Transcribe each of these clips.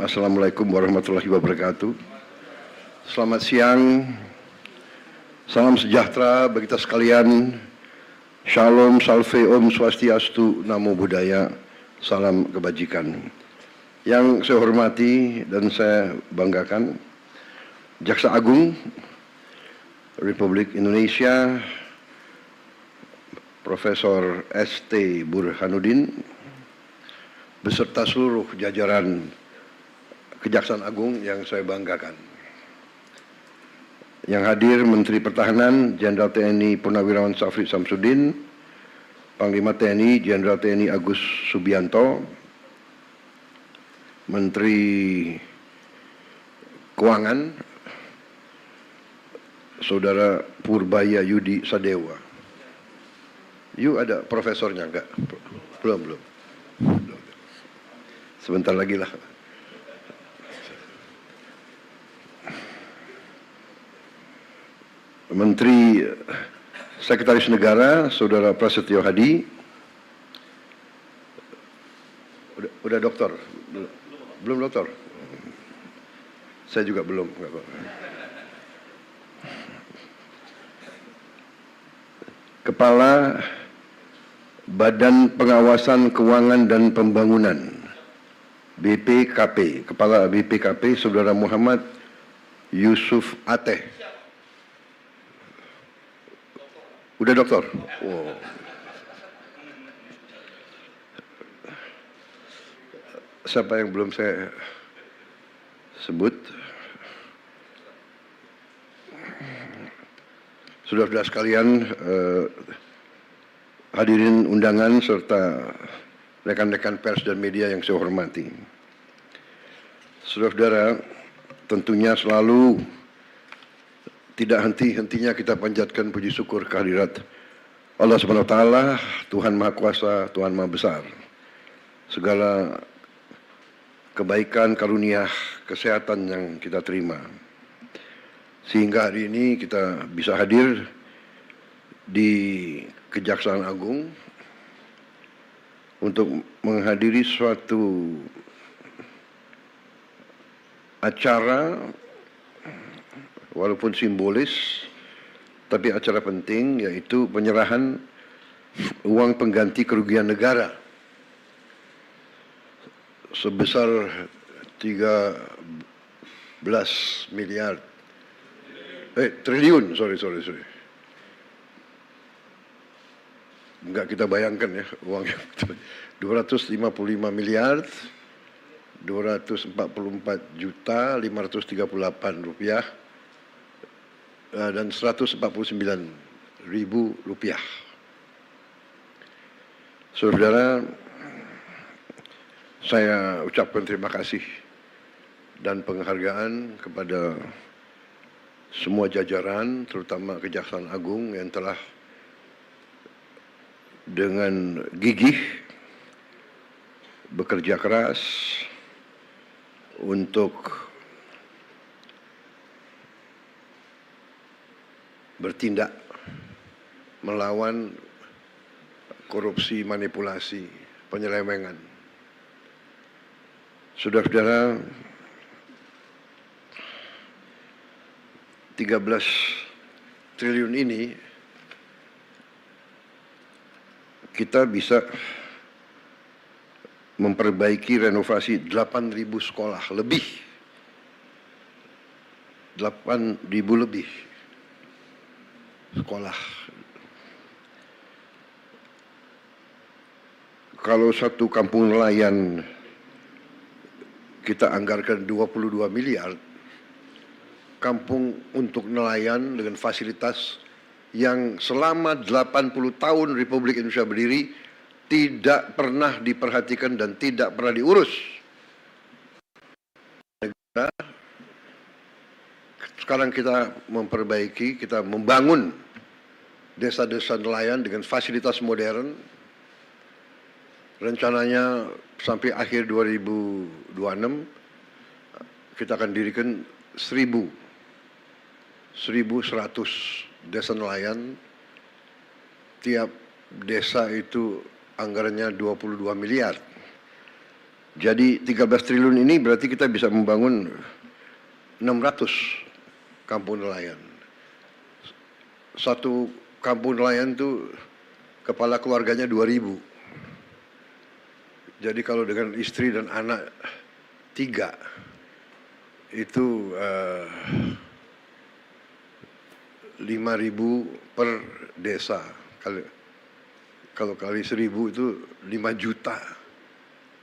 Assalamualaikum warahmatullahi wabarakatuh. Selamat siang, salam sejahtera bagi kita sekalian. Shalom, salve, om, swastiastu, namo buddhaya, salam kebajikan. Yang saya hormati dan saya banggakan, Jaksa Agung Republik Indonesia, Profesor S.T. Burhanuddin, beserta seluruh jajaran Kejaksaan Agung yang saya banggakan. Yang hadir Menteri Pertahanan Jenderal TNI Purnawirawan Syafri Samsudin, Panglima TNI Jenderal TNI Agus Subianto, Menteri Keuangan Saudara Purbaya Yudi Sadewa. Yuk, ada profesornya enggak? Belum. Sebentar lagi lah. Menteri Sekretaris Negara Saudara Prasetyo Hadi. Udah doktor? Belum doktor? Saya juga belum. Kepala Badan Pengawasan Keuangan dan Pembangunan BPKP, Kepala BPKP Saudara Muhammad Yusuf Ateh. Udah doktor? Wow. Siapa yang belum saya sebut? Saudara-saudara sekalian, hadirin undangan serta rekan-rekan pers dan media yang saya hormati. Saudara-saudara, tentunya selalu tidak henti-hentinya kita panjatkan puji syukur kehadirat Allah Subhanahu wa taala, Tuhan Maha Kuasa, Tuhan Maha Besar. Segala kebaikan, karunia, kesehatan yang kita terima. Sehingga hari ini kita bisa hadir di Kejaksaan Agung untuk menghadiri suatu acara walaupun simbolis, tapi acara penting, yaitu penyerahan uang pengganti kerugian negara sebesar 13 miliar triliun, sorry. Enggak kita bayangkan ya uangnya. 255 miliar 244 juta 538 rupiah dan 149.000 rupiah. Saudara, saya ucapkan terima kasih dan penghargaan kepada semua jajaran, terutama Kejaksaan Agung yang telah dengan gigih bekerja keras untuk bertindak melawan korupsi, manipulasi, penyelewengan. Saudara-saudara, 13 triliun ini kita bisa memperbaiki renovasi 8.000 sekolah lebih. 8.000 lebih sekolah. Kalau satu kampung nelayan kita anggarkan 22 miliar, kampung untuk nelayan dengan fasilitas yang selama 80 tahun Republik Indonesia berdiri tidak pernah diperhatikan dan tidak pernah diurus. Sekarang kita memperbaiki, kita membangun desa-desa nelayan dengan fasilitas modern. Rencananya sampai akhir 2026 kita akan dirikan 1.100 desa nelayan. Tiap desa itu anggarannya 22 miliar. Jadi 13 triliun ini berarti kita bisa membangun 600 kampung nelayan. Satu kampung nelayan itu kepala keluarganya 2.000. Jadi kalau dengan istri dan anak 3 itu 5.000 per desa. Kalau kali 1.000 itu 5 juta.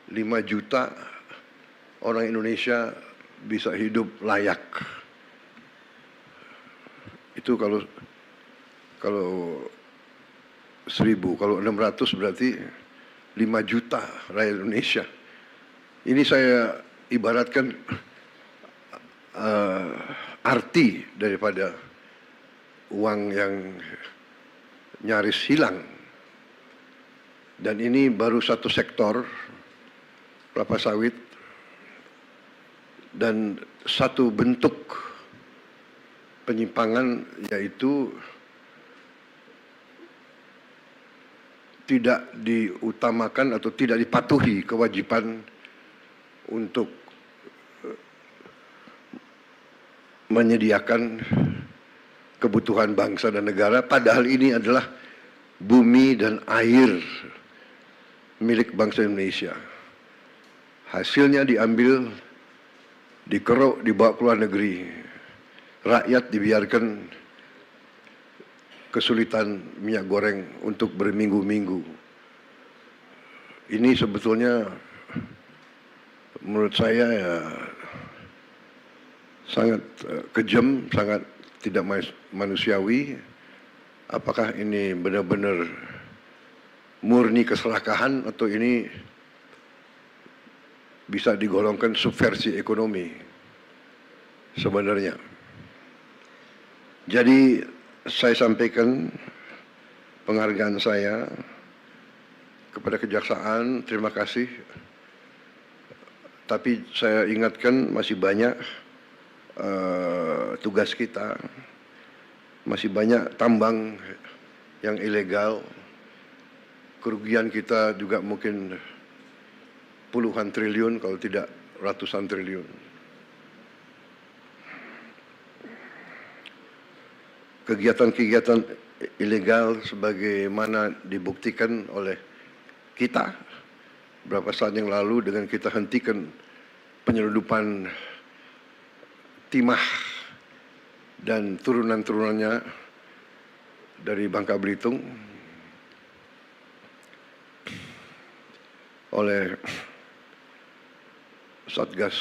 5 juta orang Indonesia bisa hidup layak. Itu kalau 1.000, kalau 600 berarti 5 juta rakyat Indonesia. Ini saya ibaratkan arti daripada uang yang nyaris hilang. Dan ini baru satu sektor, kelapa sawit, dan satu bentuk penyimpangan, yaitu tidak diutamakan atau tidak dipatuhi kewajiban untuk menyediakan kebutuhan bangsa dan negara, padahal ini adalah bumi dan air milik bangsa Indonesia. Hasilnya diambil, dikeruk, dibawa ke luar negeri. Rakyat dibiarkan kesulitan minyak goreng untuk berminggu-minggu. Ini sebetulnya menurut saya ya sangat kejam, sangat tidak manusiawi. Apakah ini benar-benar murni keserakahan atau ini bisa digolongkan subversi ekonomi sebenarnya? Jadi saya sampaikan penghargaan saya kepada kejaksaan, terima kasih. Tapi saya ingatkan masih banyak tugas kita, masih banyak tambang yang ilegal. Kerugian kita juga mungkin puluhan triliun kalau tidak ratusan triliun. Kegiatan-kegiatan ilegal sebagaimana dibuktikan oleh kita beberapa saat yang lalu dengan kita hentikan penyelundupan timah dan turunan-turunannya dari Bangka Belitung oleh Satgas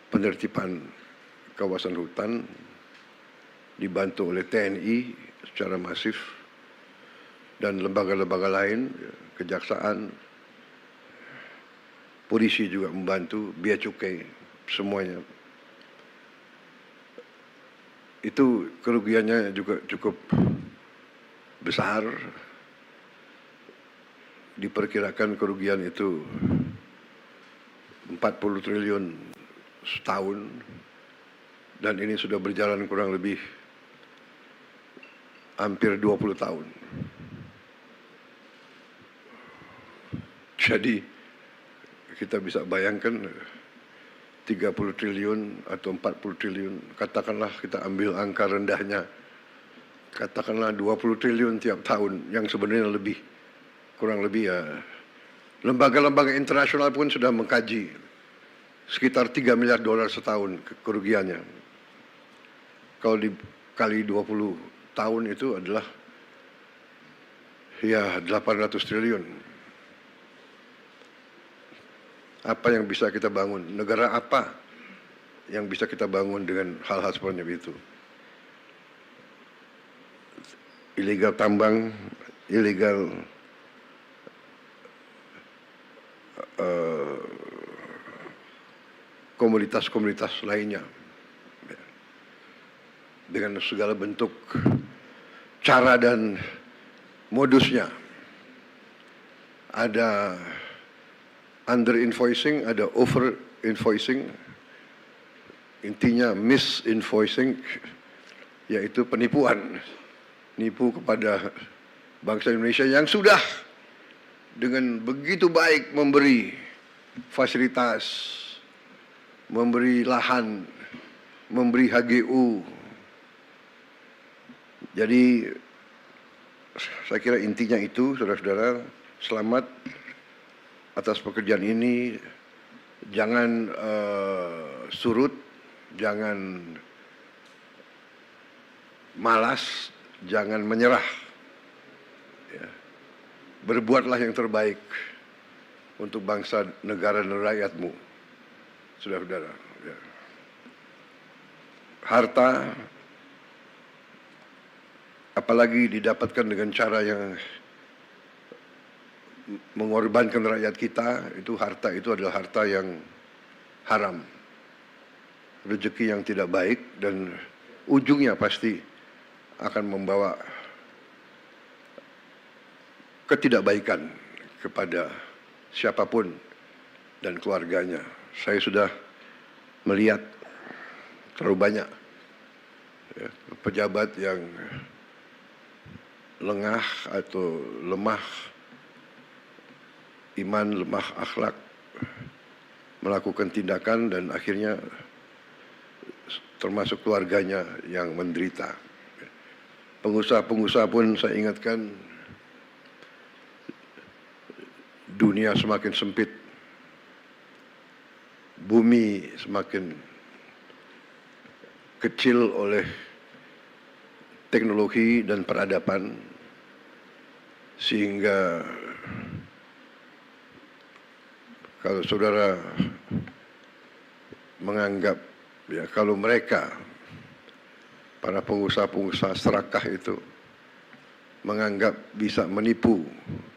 Penertiban Kawasan Hutan dibantu oleh TNI secara masif dan lembaga-lembaga lain, kejaksaan, polisi juga membantu, bea cukai, semuanya. Itu kerugiannya juga cukup besar. Diperkirakan kerugian itu 40 triliun setahun, dan ini sudah berjalan kurang lebih hampir 20 tahun. Jadi kita bisa bayangkan 30 triliun atau 40 triliun, katakanlah kita ambil angka rendahnya, katakanlah 20 triliun tiap tahun, yang sebenarnya lebih, kurang lebih ya. Lembaga-lembaga internasional pun sudah mengkaji sekitar 3 miliar dolar setahun kerugiannya. Kalau dikali 20 tahun itu adalah ya 800 triliun. Apa yang bisa kita bangun? Negara apa yang bisa kita bangun dengan hal-hal seperti itu? Ilegal tambang, ilegal komunitas-komunitas lainnya, dengan segala bentuk cara dan modusnya. Ada under invoicing, ada over invoicing, intinya misinvoicing, yaitu penipuan, nipu kepada bangsa Indonesia yang sudah dengan begitu baik memberi fasilitas, memberi lahan, memberi HGU. Jadi saya kira intinya itu, saudara-saudara, selamat atas pekerjaan ini. Jangan surut, jangan malas, jangan menyerah. Ya. Berbuatlah yang terbaik untuk bangsa, negara, dan rakyatmu, saudara-saudara. Ya. Harta, apalagi didapatkan dengan cara yang mengorbankan rakyat kita, itu harta itu adalah harta yang haram, rezeki yang tidak baik, dan ujungnya pasti akan membawa ketidakbaikan kepada siapapun dan keluarganya. Saya sudah melihat terlalu banyak ya, pejabat yang lengah atau lemah iman, lemah akhlak, melakukan tindakan dan akhirnya termasuk keluarganya yang menderita. Pengusaha-pengusaha pun saya ingatkan, dunia semakin sempit, bumi semakin kecil oleh teknologi dan peradaban, sehingga kalau saudara menganggap ya kalau mereka para pengusaha-pengusaha serakah itu menganggap bisa menipu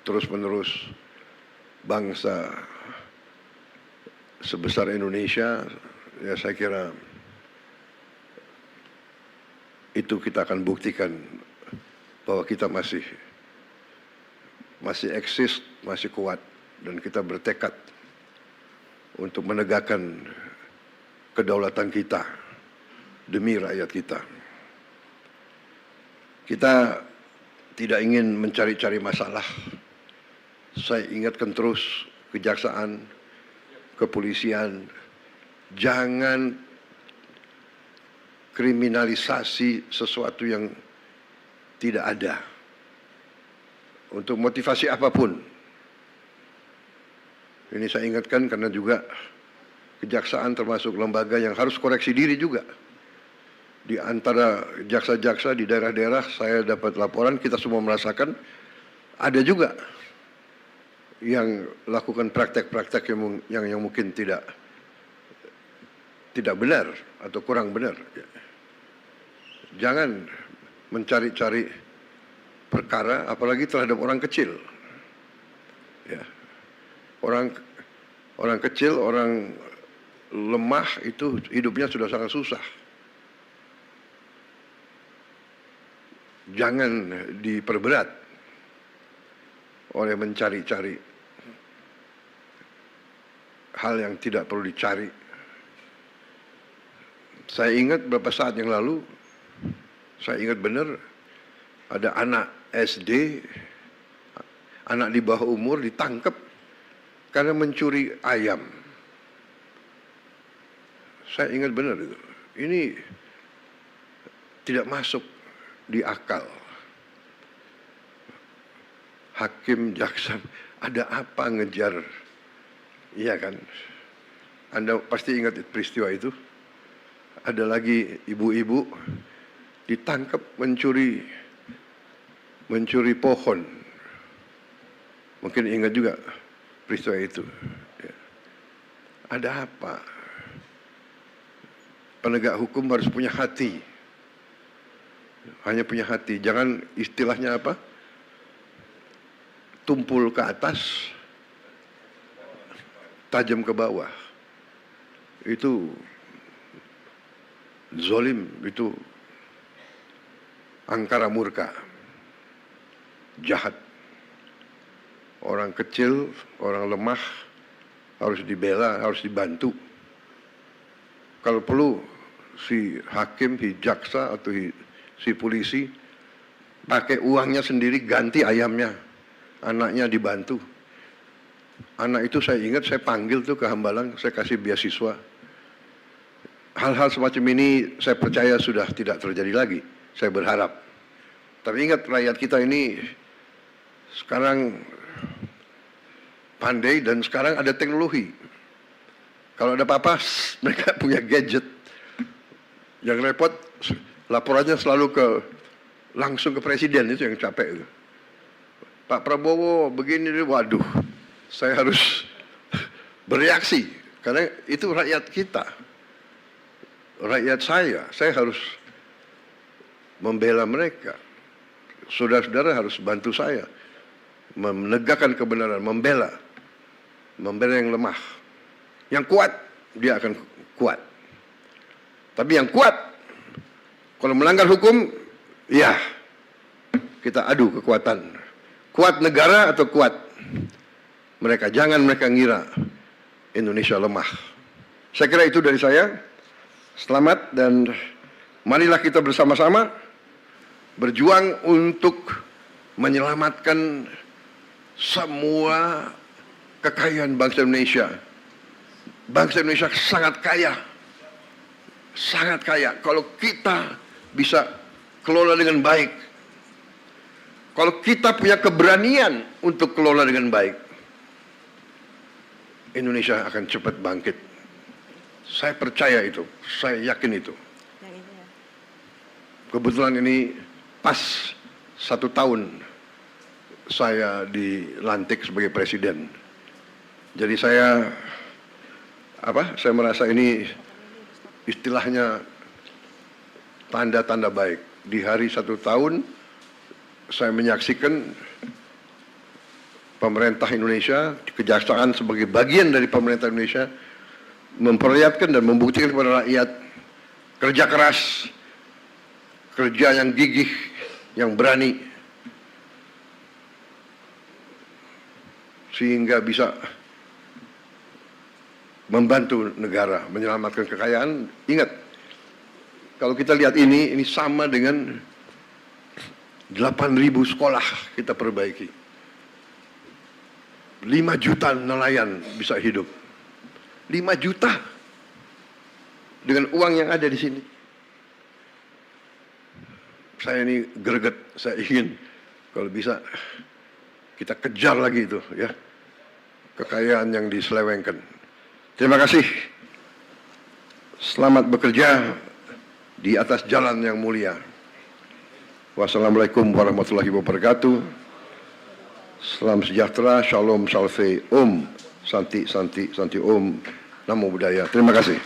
terus-menerus bangsa sebesar Indonesia, ya saya kira itu kita akan buktikan bahwa kita masih eksis, masih kuat, dan kita bertekad untuk menegakkan kedaulatan kita demi rakyat kita. Kita tidak ingin mencari-cari masalah. Saya ingatkan terus kejaksaan, kepolisian, jangan kriminalisasi sesuatu yang tidak ada untuk motivasi apapun. Ini saya ingatkan karena juga kejaksaan termasuk lembaga yang harus koreksi diri juga. Di antara jaksa-jaksa di daerah-daerah saya dapat laporan, kita semua merasakan ada juga yang lakukan praktek-praktek yang mungkin tidak benar atau kurang benar. Jangan mencari-cari perkara, apalagi terhadap orang kecil. Ya. Orang kecil, orang lemah itu hidupnya sudah sangat susah. Jangan diperberat oleh mencari-cari hal yang tidak perlu dicari. Saya ingat beberapa saat yang lalu, saya ingat benar ada anak SD, anak di bawah umur ditangkap karena mencuri ayam. Saya ingat benar itu. Ini tidak masuk di akal. Hakim, jaksa, ada apa ngejar? Iya kan? Anda pasti ingat peristiwa itu. Ada lagi ibu-ibu ditangkap mencuri pohon. Mungkin ingat juga peristiwa itu. Ya. Ada apa? Penegak hukum harus punya hati. Hanya punya hati. Jangan istilahnya apa? Tumpul ke atas, tajam ke bawah. Itu zolim, itu angkara murka, jahat. Orang kecil, orang lemah harus dibela, harus dibantu. Kalau perlu si hakim, si jaksa atau si polisi pakai uangnya sendiri ganti ayamnya, anaknya dibantu. anak itu saya ingat saya panggil tuh ke Hambalang, saya kasih beasiswa. Hal-hal semacam ini saya percaya sudah tidak terjadi lagi. Saya berharap. Tapi ingat rakyat kita ini sekarang pandai dan sekarang ada teknologi. Kalau ada apa-apa, mereka punya gadget. Yang repot, laporannya selalu langsung ke presiden, itu yang capek itu. Pak Prabowo begini, waduh, saya harus bereaksi karena itu rakyat kita, rakyat saya harus membela mereka. Saudara-saudara harus bantu saya menegakkan kebenaran, membela yang lemah. Yang kuat dia akan kuat. Tapi yang kuat kalau melanggar hukum, ya kita adu kekuatan. Kuat negara atau kuat mereka. Jangan mereka ngira Indonesia lemah. Saya kira itu dari saya. Selamat dan marilah kita bersama-sama berjuang untuk menyelamatkan semua kekayaan bangsa Indonesia. Bangsa Indonesia sangat kaya. Sangat kaya. Kalau kita bisa kelola dengan baik. Kalau kita punya keberanian untuk kelola dengan baik, Indonesia akan cepat bangkit. Saya percaya itu, saya yakin itu. Kebetulan ini pas 1 tahun saya dilantik sebagai presiden. Jadi saya merasa ini istilahnya tanda-tanda baik. Di hari 1 tahun saya menyaksikan pemerintah Indonesia, kejaksaan sebagai bagian dari pemerintah Indonesia memperlihatkan dan membuktikan kepada rakyat kerja keras, kerja yang gigih, yang berani, sehingga bisa membantu negara menyelamatkan kekayaan. Ingat, kalau kita lihat ini sama dengan 8.000 sekolah kita perbaiki. 5 juta nelayan bisa hidup. 5 juta dengan uang yang ada di sini. Saya ini greget, saya ingin kalau bisa kita kejar lagi itu ya. Kekayaan yang diselewengkan. Terima kasih. Selamat bekerja di atas jalan yang mulia. Wassalamualaikum warahmatullahi wabarakatuh. Salam sejahtera, shalom, salve, om, santi, santi, santi, om, namo buddhaya. Terima kasih.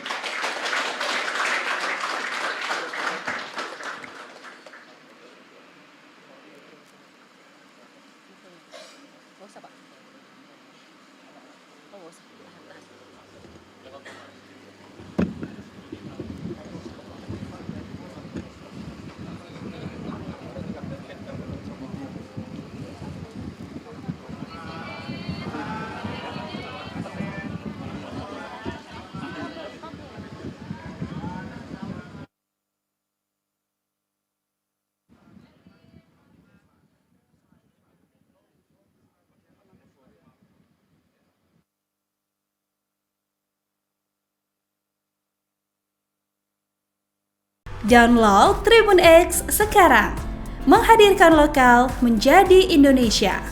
Download Tribun X sekarang, menghadirkan lokal menjadi Indonesia.